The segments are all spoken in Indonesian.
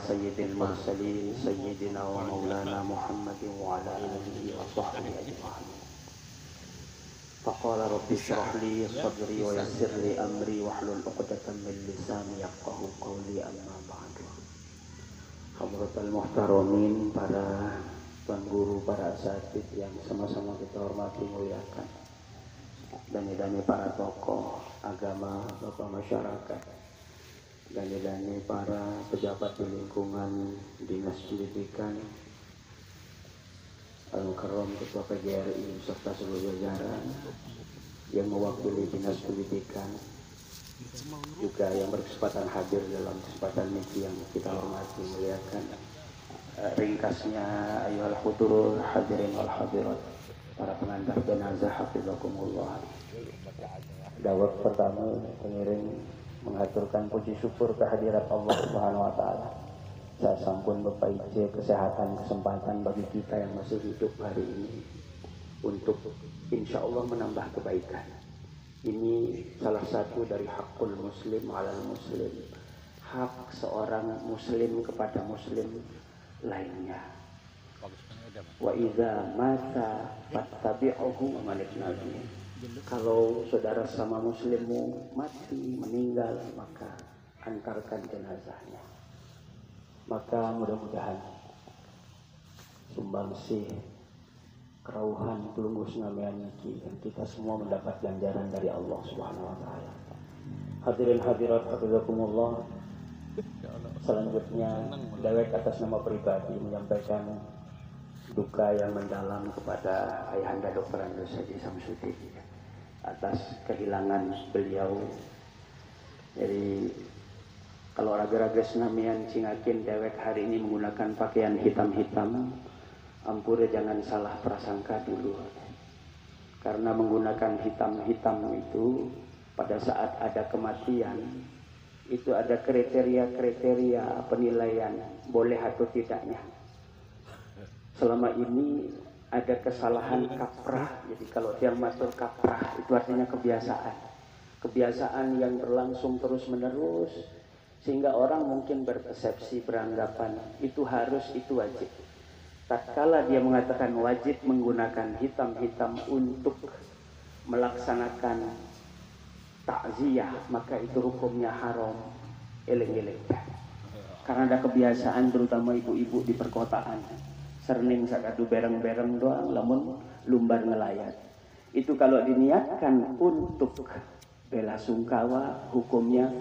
sayyidil mursalin sayyidina wa maulana Muhammadin wa ala alihi wa sahbihi ajma'in. Faqala rabbi shrah li sadri wa yassir li amri wahlul 'uqdatam min lisani yafqahu qawli, amma ba'du. Hadratul muhtaramin, para tuan guru, para asatidz yang sama-sama kita hormati muliakan, dani-dani para tokoh agama, tokoh masyarakat, dani-dani para pejabat di lingkungan dinas pendidikan, Al-Mukarram Ketua PGRI serta seluruh jajaran yang mewakili dinas pendidikan, juga yang berkesempatan hadir dalam kesempatan ini yang kita hormati muliakan. Ringkasnya, ayyuhal hudurul hadirin wal hadirat, para pengantar jenazah hafizakumullah. Dawab pertama pengiring mengaturkan puji syukur kehadirat Allah Subhanahu wa taala. Saya sampun bepaije kesehatan, kesempatan bagi kita yang masih hidup hari ini untuk insya Allah menambah kebaikan. Ini salah satu dari hakul muslim alal muslim, hak seorang muslim kepada muslim lainnya. Wa idza mata fattabi'uhu malik nabi. Kalau saudara sama muslimmu mati, meninggal, maka antarkan jenazahnya. Maka mudah-mudahan sumbangsih kerauhan tulungus ngamean iki dan kita semua mendapat ganjaran dari Allah Subhanahu wa taala. Hadirin hadirat hafizakumullah. Selanjutnya dewek atas nama pribadi menyampaikan duka yang mendalam kepada Ayahanda Dr. Andrews Haji Samsudin atas kehilangan beliau. Jadi kalau raga-raga senamian cingakin dewek hari ini menggunakan pakaian hitam-hitam, ampura jangan salah prasangka dulu. Karena menggunakan hitam-hitam itu pada saat ada kematian, itu ada kriteria-kriteria penilaian boleh atau tidaknya. Selama ini ada kesalahan kaprah. Jadi kalau yang masuk kaprah itu artinya kebiasaan. Kebiasaan yang berlangsung terus-menerus sehingga orang mungkin berpersepsi, beranggapan itu harus, itu wajib. Tatkala dia mengatakan wajib menggunakan hitam-hitam untuk melaksanakan takziah, maka itu hukumnya haram. Eling-eling. Karena ada kebiasaan terutama ibu-ibu di perkotaan, serning sakadu bereng-bereng doang, lamun lumbar ngelayat. Itu kalau diniatkan untuk bela sungkawa, hukumnya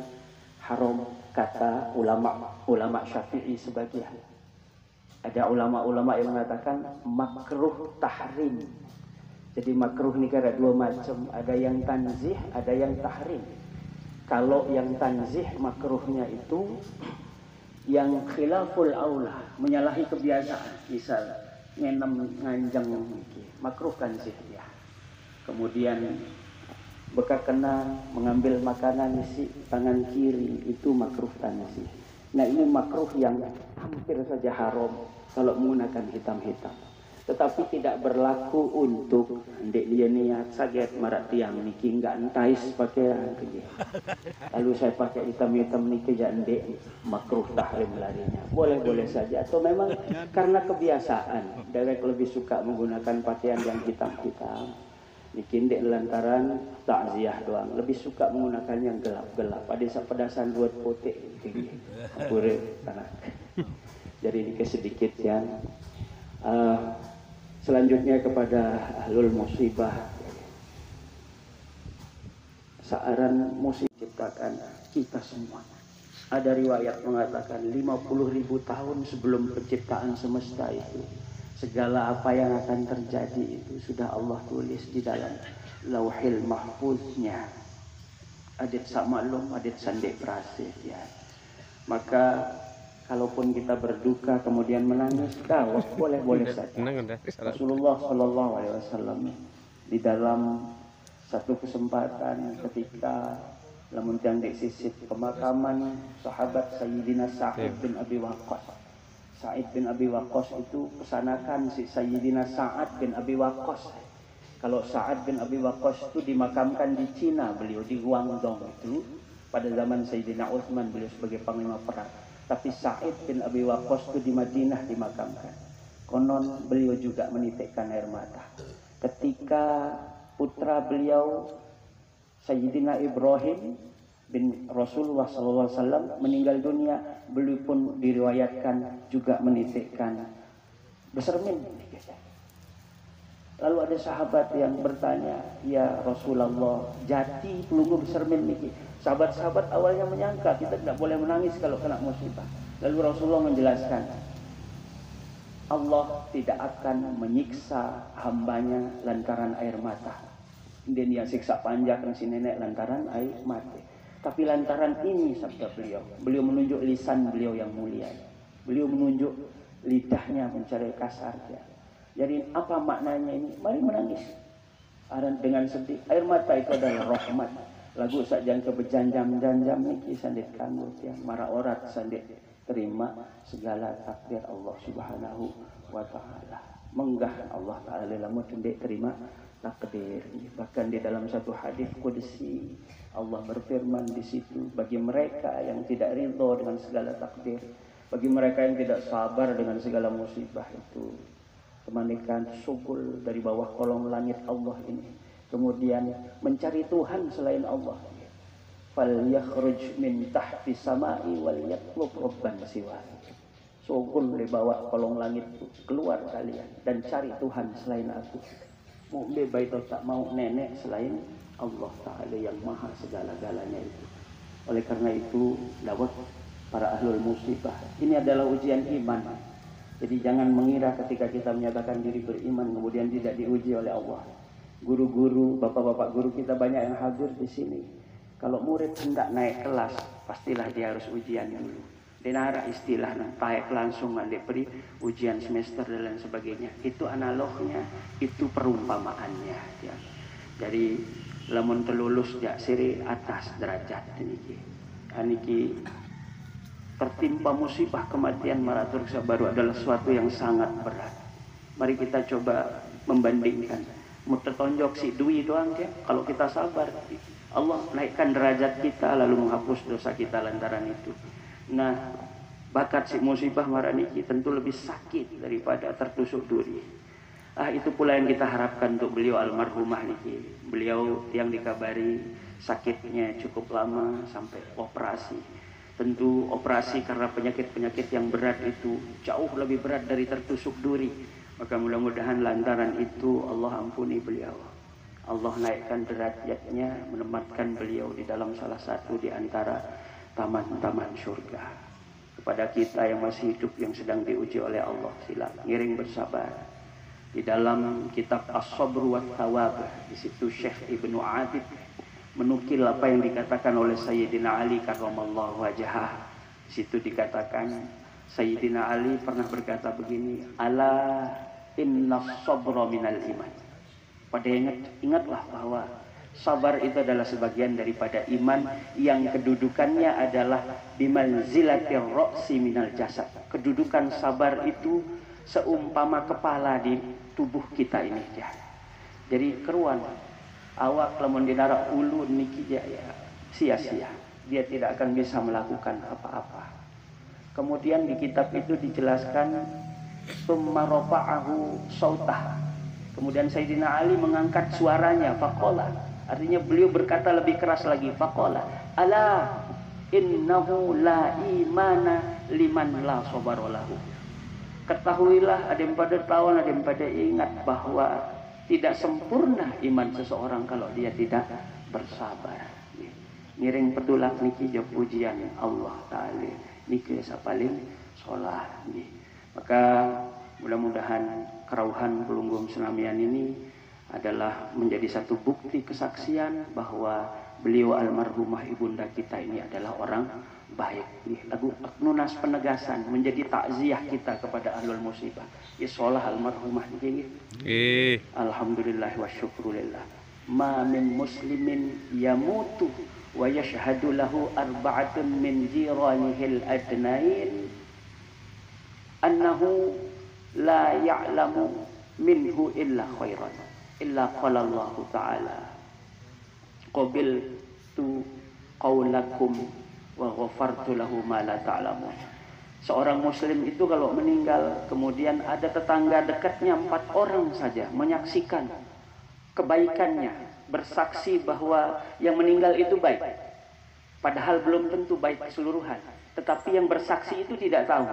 haram, kata ulama Syafi'i sebagian. Ada ulama-ulama yang mengatakan makruh tahrim. Jadi makruh ini ada dua macam, ada yang tanzih, ada yang tahrim. Kalau yang tanzih makruhnya itu yang khilaful aula, menyalahi kebiasaan, misal ngenem nganjang makruh tanzih ya. Kemudian bekak kena mengambil makanan isi tangan kiri, itu makruh tanzih. Nah ini makruh yang hampir saja haram kalau menggunakan hitam-hitam. Tetapi tidak berlaku untuk ndek dia niat saget marak tiang niki enggak entais pakaian kerja. Lalu saya pakai hitam-hitam niki jak ndek makruh tahrim larinya. Boleh-boleh saja atau memang karena kebiasaan dewek lebih suka menggunakan pakaian yang hitam-hitam. Niki ndek lantaran takziah doang, lebih suka menggunakan yang gelap-gelap. Ada pedasan buat potek tinggi. Pure tanah. Jadi ini sedikit yang selanjutnya kepada ahlul musibah. Saaran musibah ciptakan kita semua. Ada riwayat mengatakan 50.000 tahun sebelum penciptaan semesta itu, segala apa yang akan terjadi itu sudah Allah tulis di dalam lauhil mahfuznya. Adit sak maklum, adit sandek prasih ya. Maka kalaupun kita berduka kemudian menangis, kawat boleh-boleh saja. Rasulullah Shallallahu Alaihi Wasallam di dalam satu kesempatan ketika lamun yang di sisi pemakaman sahabat Sayyidina Sa'id bin Abi Waqqas. Sa'id bin Abi Waqqas itu kesanakan si Sayyidina Sa'ad bin Abi Waqqas. Kalau Sa'ad bin Abi Waqqas itu dimakamkan di Cina, beliau di Guangdong itu pada zaman Sayyidina Utsman, beliau sebagai panglima perang. Tapi Sa'id bin Abi Waqqas itu di Madinah dimakamkan. Konon beliau juga menitikkan air mata ketika putra beliau Sayyidina Ibrahim bin Rasulullah SAW meninggal dunia. Beliau pun diriwayatkan juga menitikkan bersermin. Lalu ada sahabat yang bertanya, ya Rasulullah, jati pelunggu bersermin niki. Sahabat-sahabat awalnya menyangka kita tidak boleh menangis kalau kena musibah. Lalu Rasulullah menjelaskan, Allah tidak akan menyiksa hambanya lantaran air mata. Dan dia siksa panjang si nenek lantaran air mata. Tapi lantaran ini sabda beliau, beliau menunjuk lisan beliau yang mulia. Beliau menunjuk lidahnya mencari kasarnya. Jadi apa maknanya ini? Mari menangis dengan sedih. Air mata itu adalah rahmat. Lagu sajang kebejanjam-janjam niki sandit kanggo tiang mara orat sandit terima segala takdir Allah Subhanahu wa taala. Menggah Allah taala lamun tundek terima takdir. Bahkan di dalam satu hadis qudsi Allah berfirman di situ, bagi mereka yang tidak ridho dengan segala takdir, bagi mereka yang tidak sabar dengan segala musibah itu, kemanikan subul dari bawah kolong langit Allah ini, kemudian mencari Tuhan selain Allah, fal yakhruj min tahti samai wal yatlub rabban siwa. Subul dari bawah kolong langit itu, keluar kalian dan cari Tuhan selain aku. Mau bebait atau tak mau nenek selain Allah Ta'ala yang maha segala-galanya itu. Oleh karena itu dawat para ahlul musibah, ini adalah ujian iman. Jadi jangan mengira ketika kita menyatakan diri beriman kemudian tidak diuji oleh Allah. Guru-guru, bapak-bapak guru kita banyak yang hadir di sini. Kalau murid hendak naik kelas, pastilah dia harus ujian dulu. Denara istilah naik langsung diberi ujian semester dan lain sebagainya. Itu analognya, itu perumpamaannya. Ya. Jadi lamun terlulus jak siri atas derajat niki. Tertimpa musibah kematian maratur baru adalah sesuatu yang sangat berat. Mari kita coba membandingkan. Tertonjok si Dwi doang ya. Kalau kita sabar, Allah naikkan derajat kita lalu menghapus dosa kita lantaran itu. Nah, bakat si musibah maraniki tentu lebih sakit daripada tertusuk duri. Itu pula yang kita harapkan untuk beliau almarhumah niki. Beliau yang dikabari sakitnya cukup lama sampai operasi. Tentu operasi karena penyakit-penyakit yang berat itu jauh lebih berat dari tertusuk duri. Maka mudah-mudahan lantaran itu Allah ampuni beliau. Allah naikkan derajatnya, menempatkan beliau di dalam salah satu di antara taman-taman surga. Kepada kita yang masih hidup yang sedang diuji oleh Allah, sila ngiring bersabar. Di dalam kitab As-Sabr wa Thawab, di situ Syekh Ibnu Adib menukil apa yang dikatakan oleh Sayyidina Ali karramallahu wajhah. Di situ dikatakan Sayyidina Ali pernah berkata begini, ala inna sabra minal iman. Pada ingatlah bahwa sabar itu adalah sebagian daripada iman yang kedudukannya adalah bimanzilatir ra'si minal jasad. Kedudukan sabar itu seumpama kepala di tubuh kita ini ya. Jadi keruan awak lamun dinarak ulu niki ya sia-sia. Dia tidak akan bisa melakukan apa-apa. Kemudian di kitab itu dijelaskan summa rafa'ahu sautah. Kemudian Sayyidina Ali mengangkat suaranya faqala. Artinya beliau berkata lebih keras lagi faqala ala innahu la imana liman la sabara lahu. Ketahuilah, ada yang pada tahu, ada yang pada ingat bahwa tidak sempurna iman seseorang kalau dia tidak bersabar. Ngiring petulak niki jawab pujian Allah Ta'ala. Niki sapaling sholat. Maka mudah-mudahan kerauhan pelunggum senamian ini adalah menjadi satu bukti kesaksian bahwa beliau almarhumah ibunda kita ini adalah orang baik. Lagu nunas penegasan menjadi takziah kita kepada ahlul musibah. Sholah almarhumah ini. Alhamdulillah wa syukrulillah. Ma min muslimin yamutu wa yashhadu lahu arba'atun min jiranihil adnain annahu la ya'lamu minhu illa khairan illa qala Allah Ta'ala qabiltu qawlakum wa ghafartu lahu ma la ta'lamun. Seorang muslim itu kalau meninggal, kemudian ada tetangga dekatnya 4 orang saja menyaksikan kebaikannya, bersaksi bahwa yang meninggal itu baik. Padahal belum tentu baik keseluruhan. Tetapi yang bersaksi itu tidak tahu.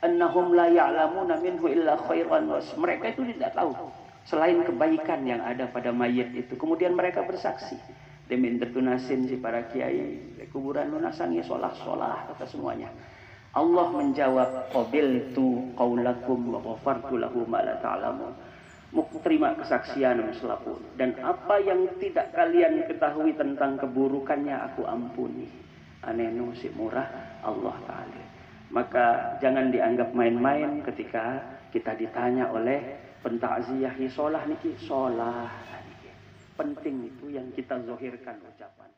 Annahum la ya'lamuna minhu illa khairan. Mereka itu tidak tahu selain kebaikan yang ada pada mayit itu. Kemudian mereka bersaksi. Demi tertunasin si para kiai, kuburan lunasannya solah-solah kata semuanya. Allah menjawab, qabiltu qaulakum wa ghafartu lahu ma la ta'lamun. Terima kesaksian selapun, dan apa yang tidak kalian ketahui tentang keburukannya aku ampuni. Anenu si murah Allah Ta'ala. Maka jangan dianggap main-main ketika kita ditanya oleh pentakziah solah niki solah. Penting itu yang kita zahirkan ucapan.